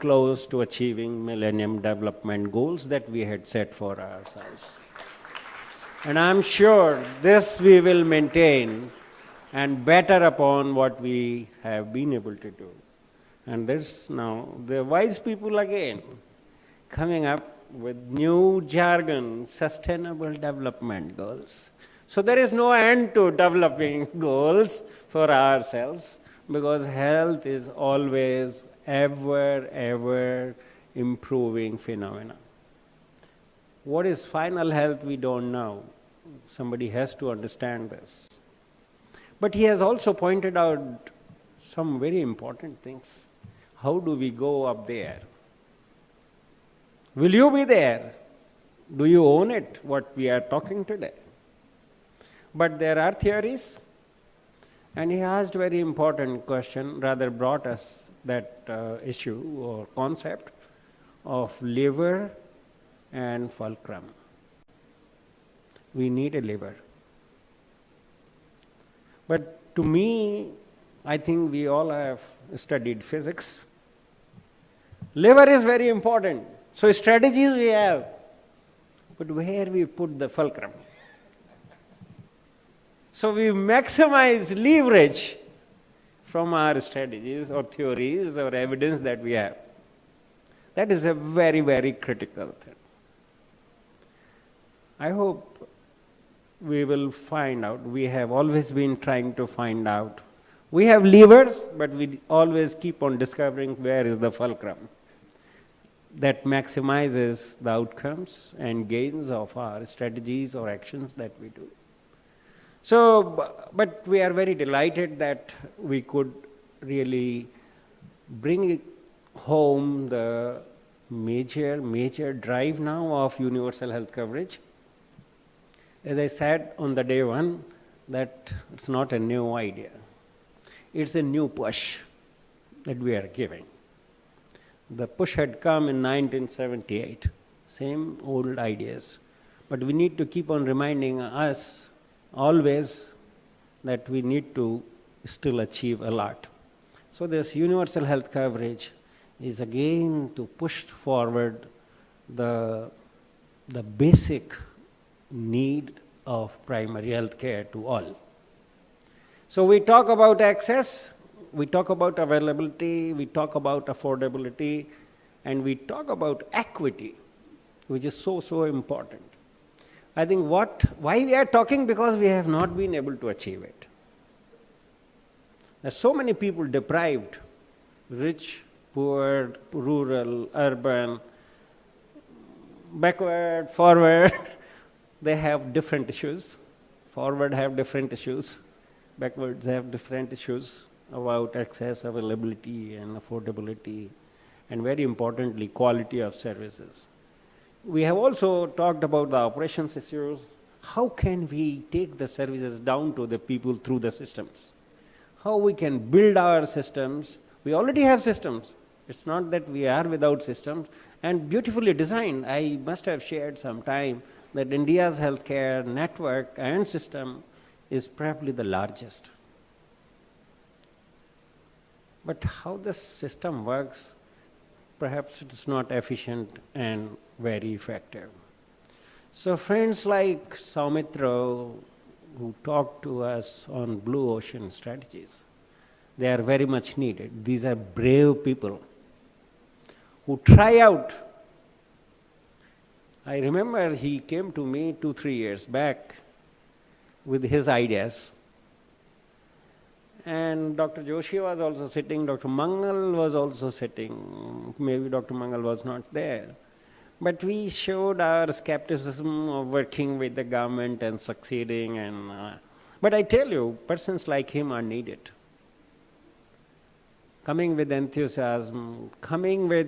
close to achieving Millennium Development Goals that we had set for ourselves. And I'm sure this we will maintain and better upon what we have been able to do. And there's now the wise people again coming up with new jargon, sustainable development goals. So there is no end to developing goals for ourselves, because health is always ever improving phenomena. What is final health, we don't know. Somebody has to understand this. But he has also pointed out some very important things. How do we go up there? Will you be there? Do you own it, what we are talking today? But there are theories, and he asked a very important question, rather brought us that issue or concept of liver and fulcrum. We need a liver. But to me, I think we all have studied physics. Liver is very important. So strategies we have, but where we put the fulcrum? So we maximize leverage from our strategies or theories or evidence that we have. That is a very critical thing. I hope we will find out. We have always been trying to find out. We have levers, but we always keep on discovering where is the fulcrum that maximizes the outcomes and gains of our strategies or actions that we do. So, but we are very delighted that we could really bring home the major drive now of universal health coverage. As I said on the day one, that it's not a new idea. It's a new push that we are giving. The push had come in 1978, same old ideas. But we need to keep on reminding us always that we need to still achieve a lot. So this universal health coverage is again to push forward the basic need of primary health care to all. So we talk about access, we talk about availability, we talk about affordability, and we talk about equity, which is so important. I think why we are talking, because we have not been able to achieve it. There's so many people deprived, rich, poor, rural, urban, backward, forward. They have different issues. Forward have different issues. Backwards have different issues about access, availability, and affordability, and very importantly, quality of services. We have also talked about the operations issues. How can we take the services down to the people through the systems? How we can build our systems. We already have systems. It's not that we are without systems, and beautifully designed. I must have shared some time that India's healthcare network and system is probably the largest. But how the system works, perhaps it's not efficient and very effective. So friends like Soumitra, who talk to us on blue ocean strategies, they are very much needed. These are brave people who try out. I remember he came to me 2-3 years back with his ideas. And Dr. Joshi was also sitting, Dr. Mangal was also sitting. Maybe Dr. Mangal was not there. But we showed our skepticism of working with the government and succeeding. But I tell you, persons like him are needed. Coming with enthusiasm, coming with,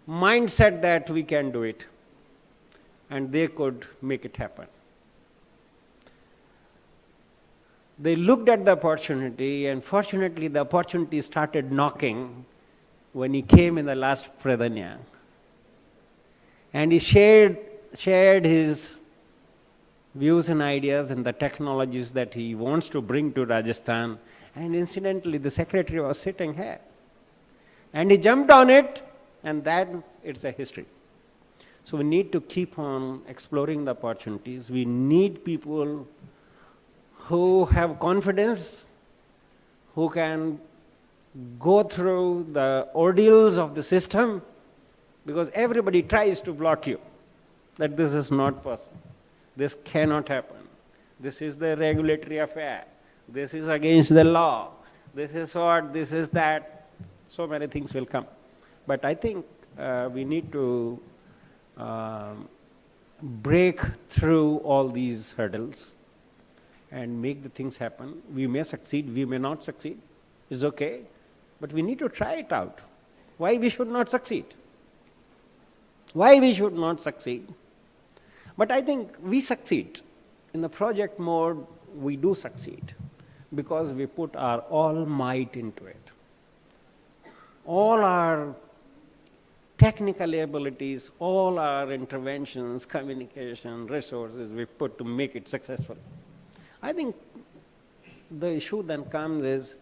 mindset that we can do it. And they could make it happen. They looked at the opportunity, and fortunately the opportunity started knocking when he came in the last Pradanya. And he shared his views and ideas and the technologies that he wants to bring to Rajasthan. And incidentally, the secretary was sitting here. And he jumped on it, and then it's a history. So we need to keep on exploring the opportunities. We need people who have confidence, who can go through the ordeals of the system, because everybody tries to block you, that this is not possible. This cannot happen. This is the regulatory affair. This is against the law. This is what, this is that. So many things will come. But I think we need to break through all these hurdles and make the things happen. We may succeed, we may not succeed. It's okay. But we need to try it out. Why we should not succeed? Why we should not succeed? But I think we succeed. In the project mode, we do succeed because we put our all might into it. All our technical abilities, all our interventions, communication, resources we put to make it successful. I think the issue then comes is,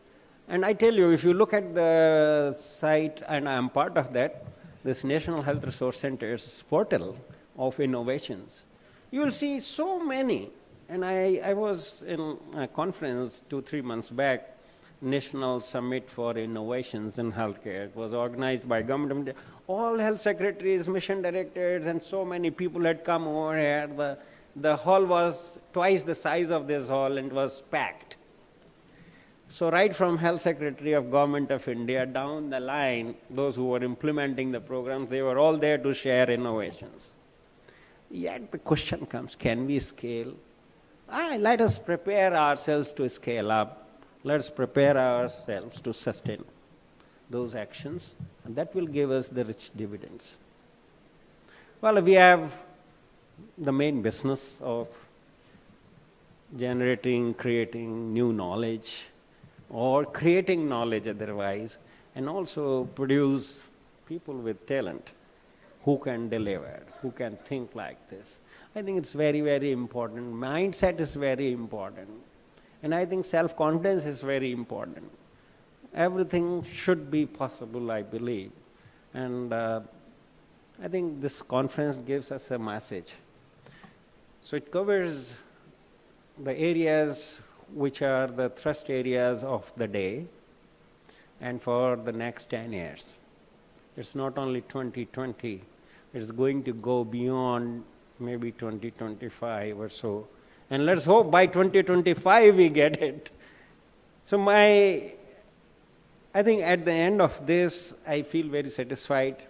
and I tell you, if you look at the site, and I am part of that, this National Health Resource Center's portal of innovations, you will see so many. And I was in a conference 2-3 months back, National Summit for Innovations in Healthcare. It was organized by government. All health secretaries, mission directors, and so many people had come over here. The hall was twice the size of this hall and was packed. So right from Health Secretary of Government of India down the line, those who were implementing the programs, they were all there to share innovations. Yet the question comes, can we scale? Let us prepare ourselves to scale up. Let's prepare ourselves to sustain those actions, and that will give us the rich dividends. Well, we have the main business of generating, creating new knowledge, or creating knowledge otherwise, and also produce people with talent who can deliver, who can think like this. I think it's very, very important. Mindset is very important. And I think self-confidence is very important. Everything should be possible, I believe. And I think this conference gives us a message. So it covers the areas which are the thrust areas of the day and for the next 10 years. It's not only 2020, it's going to go beyond maybe 2025 or so. And let's hope by 2025 we get it. So I think at the end of this, I feel very satisfied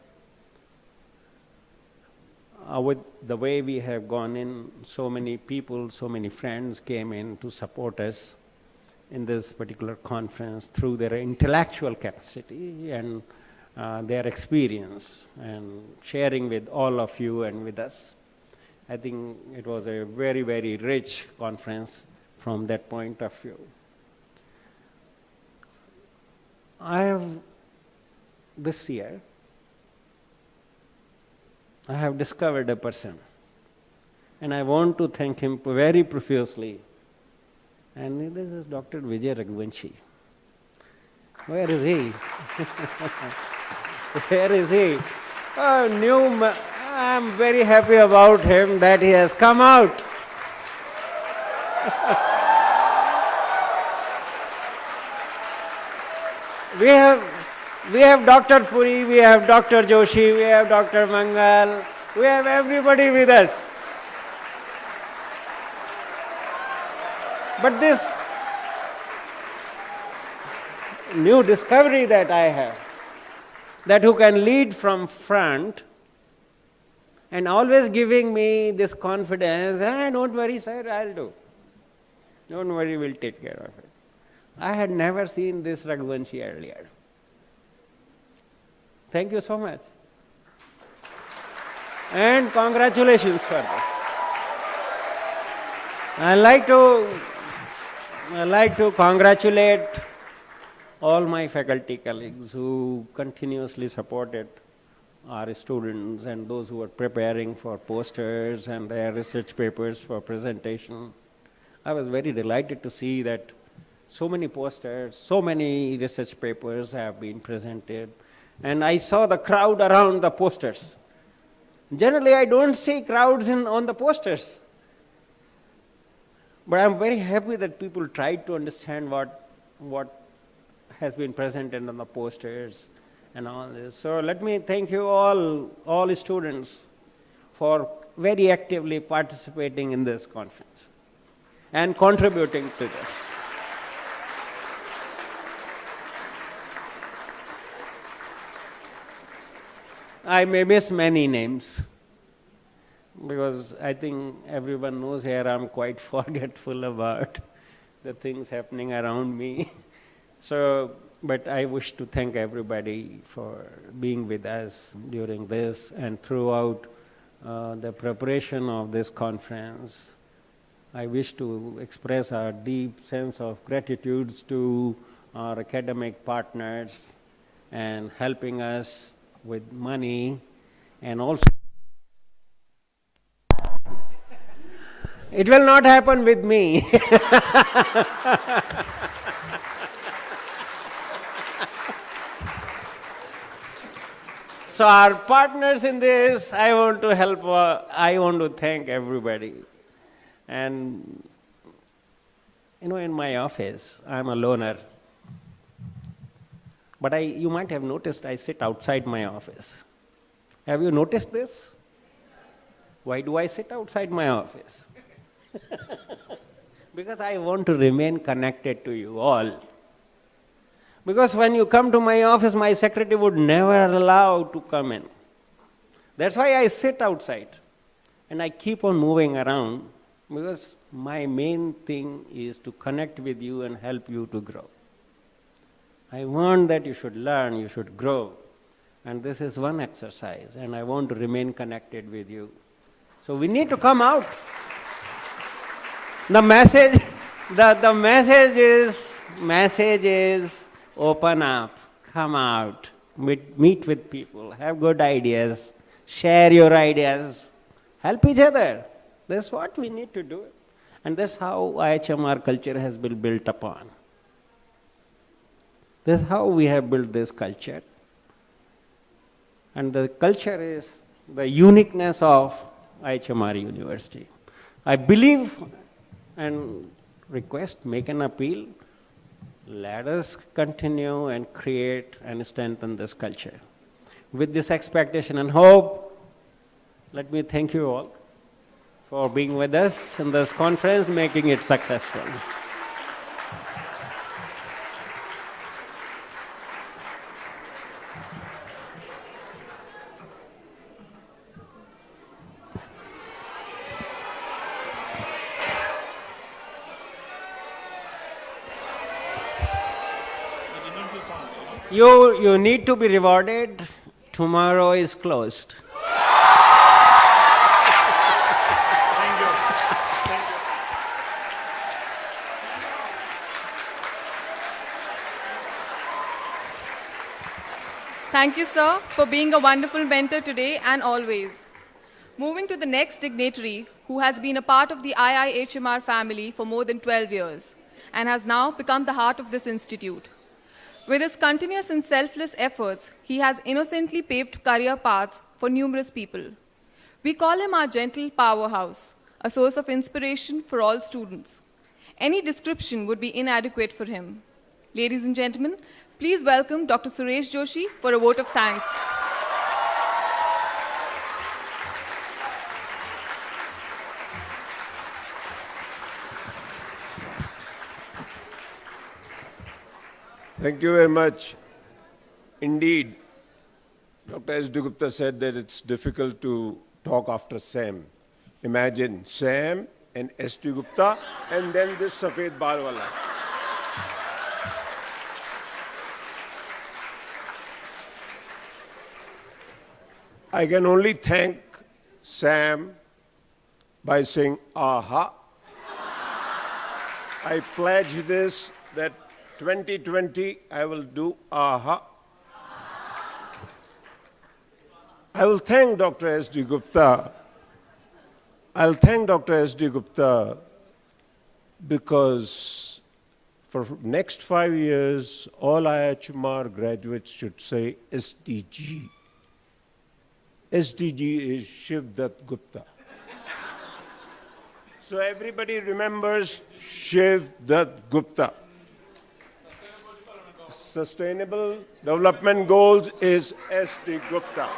with the way we have gone in. So many people, so many friends came in to support us in this particular conference through their intellectual capacity and their experience and sharing with all of you and with us. I think it was a very, very rich conference from that point of view. This year, I have discovered a person, and I want to thank him very profusely. And this is Dr. Vijay Raghuvanshi. Where is he? Where is he? Oh, I'm very happy about him that he has come out. We have Dr. Puri, we have Dr. Joshi, we have Dr. Mangal, we have everybody with us. But this new discovery that I have, that who can lead from front and always giving me this confidence, don't worry, sir, I'll do. Don't worry, we'll take care of it. I had never seen this Raghuvanshi earlier. Thank you so much. And congratulations for this. I like to congratulate all my faculty colleagues who continuously supported our students and those who are preparing for posters and their research papers for presentation. I was very delighted to see that so many posters, so many research papers have been presented, and I saw the crowd around the posters. Generally, I don't see crowds on the posters. But I'm very happy that people tried to understand what has been presented on the posters and all this. So let me thank you all students, for very actively participating in this conference and contributing to this. I may miss many names, because I think everyone knows here I'm quite forgetful about the things happening around me. So, but I wish to thank everybody for being with us during this and throughout the preparation of this conference. I wish to express our deep sense of gratitude to our academic partners and helping us with money, and also it will not happen with me. So our partners in this, I want to thank everybody. And in my office, I'm a loner. But you might have noticed I sit outside my office. Have you noticed this? Why do I sit outside my office? Because I want to remain connected to you all. Because when you come to my office, my secretary would never allow to come in. That's why I sit outside. And I keep on moving around, because my main thing is to connect with you and help you to grow. I want that you should learn, you should grow. And this is one exercise, and I want to remain connected with you. So we need to come out. The message is open up, come out, meet with people, have good ideas, share your ideas, help each other. That's what we need to do. And that's how IIHMR culture has been built upon. That's how we have built this culture. And the culture is the uniqueness of IIHMR University. I believe and request, make an appeal, let us continue and create and strengthen this culture. With this expectation and hope, let me thank you all for being with us in this conference, making it successful. You need to be rewarded. Tomorrow is closed. Thank you. Thank you, sir, for being a wonderful mentor today and always. Moving to the next dignitary, who has been a part of the IIHMR family for more than 12 years and has now become the heart of this institute. With his continuous and selfless efforts, he has innocently paved career paths for numerous people. We call him our gentle powerhouse, a source of inspiration for all students. Any description would be inadequate for him. Ladies and gentlemen, please welcome Dr. Suresh Joshi for a vote of thanks. Thank you very much. Indeed, Dr. S.D. Gupta said that it's difficult to talk after Sam. Imagine Sam and S.D. Gupta and then this Safed Balwala. I can only thank Sam by saying, aha. I pledge this that 2020, I will do aha. I will thank Dr. S.D. Gupta. I'll thank Dr. S.D. Gupta because for next 5 years, all IIHMR graduates should say SDG. SDG is Shiv Dutt Gupta. So everybody remembers Shiv Dutt Gupta. Sustainable Development Goals is SD Gupta.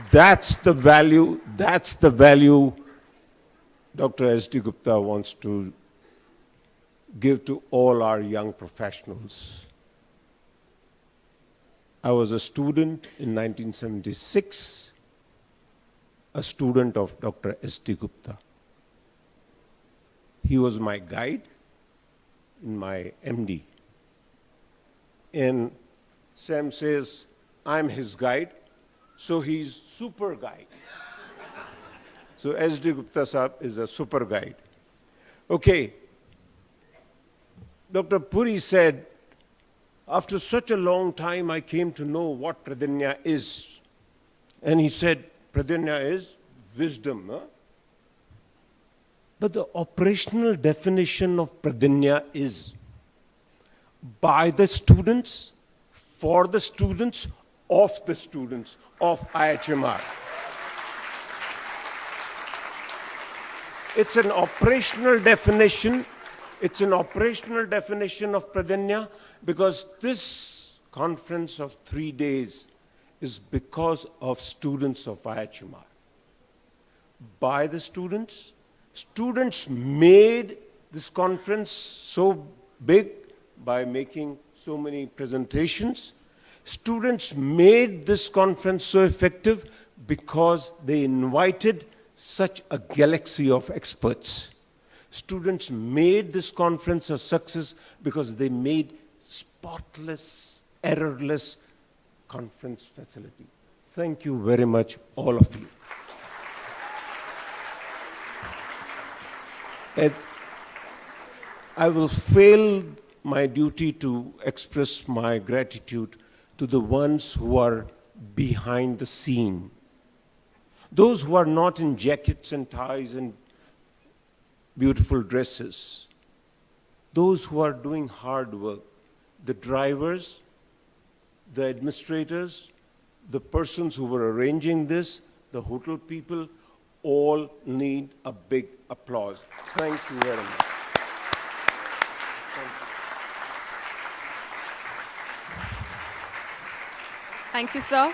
That's the value Dr. S.D. Gupta wants to give to all our young professionals. I was a student in 1976, a student of Dr. S.D. Gupta. He was my guide in my MD. And Sam says, I'm his guide, so he's super guide. So S.D. Gupta Sahab is a super guide. Okay. Dr. Puri said, after such a long time, I came to know what Pradanya is. And he said, Pradanya is wisdom. Huh? But the operational definition of Pradanya is by the students, for the students, of the students of IIHMR. It's an operational definition. It's an operational definition of Pradanya because this conference of 3 days is because of students of IIHMR. By the students, students made this conference so big by making so many presentations. Students made this conference so effective because they invited such a galaxy of experts. Students made this conference a success because they made spotless, errorless conference facility. Thank you very much, all of you. And I will fail my duty to express my gratitude to the ones who are behind the scene. Those who are not in jackets and ties and beautiful dresses. Those who are doing hard work. The drivers, the administrators, the persons who were arranging this, the hotel people, all need a big applause. Thank you very much. Thank you, sir.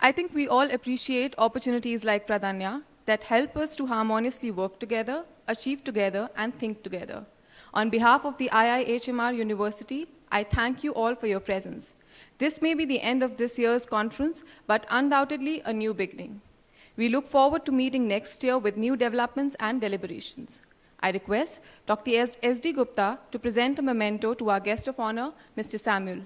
I think we all appreciate opportunities like Pradanya that help us to harmoniously work together, achieve together, and think together. On behalf of the IIHMR University, I thank you all for your presence. This may be the end of this year's conference, but undoubtedly a new beginning. We look forward to meeting next year with new developments and deliberations. I request Dr. S.D. Gupta to present a memento to our guest of honor, Mr. Samuel.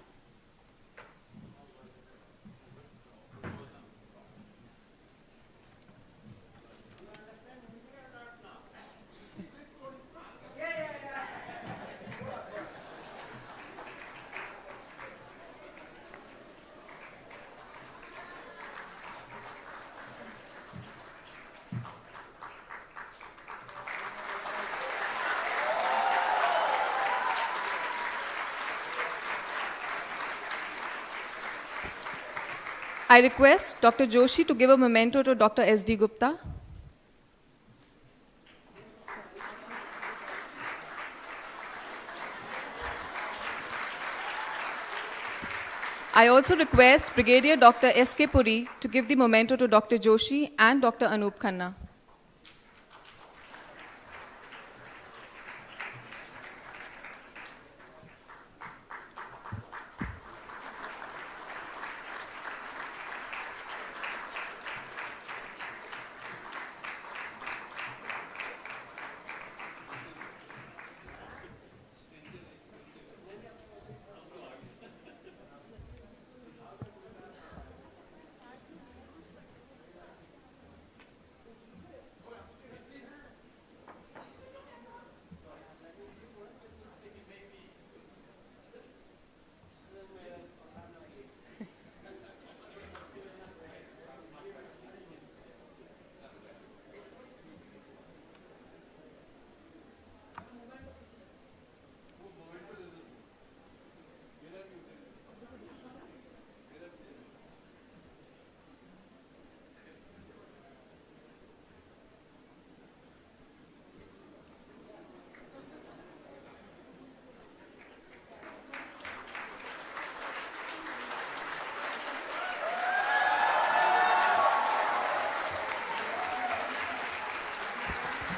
I request Dr. Joshi to give a memento to Dr. S.D. Gupta. I also request Brigadier Dr. S.K. Puri to give the memento to Dr. Joshi and Dr. Anup Khanna.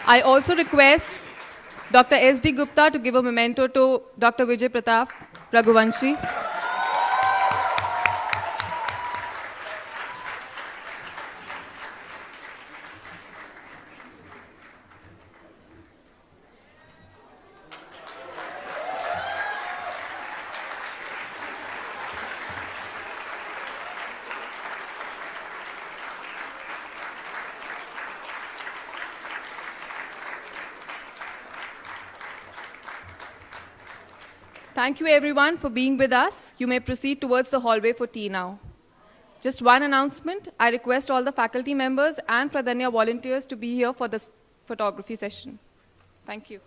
I also request Dr. S.D. Gupta to give a memento to Dr. Vijay Pratap Raghuvanshi. Thank you everyone for being with us. You may proceed towards the hallway for tea now. Just one announcement. I request all the faculty members and Pradanya volunteers to be here for this photography session. Thank you.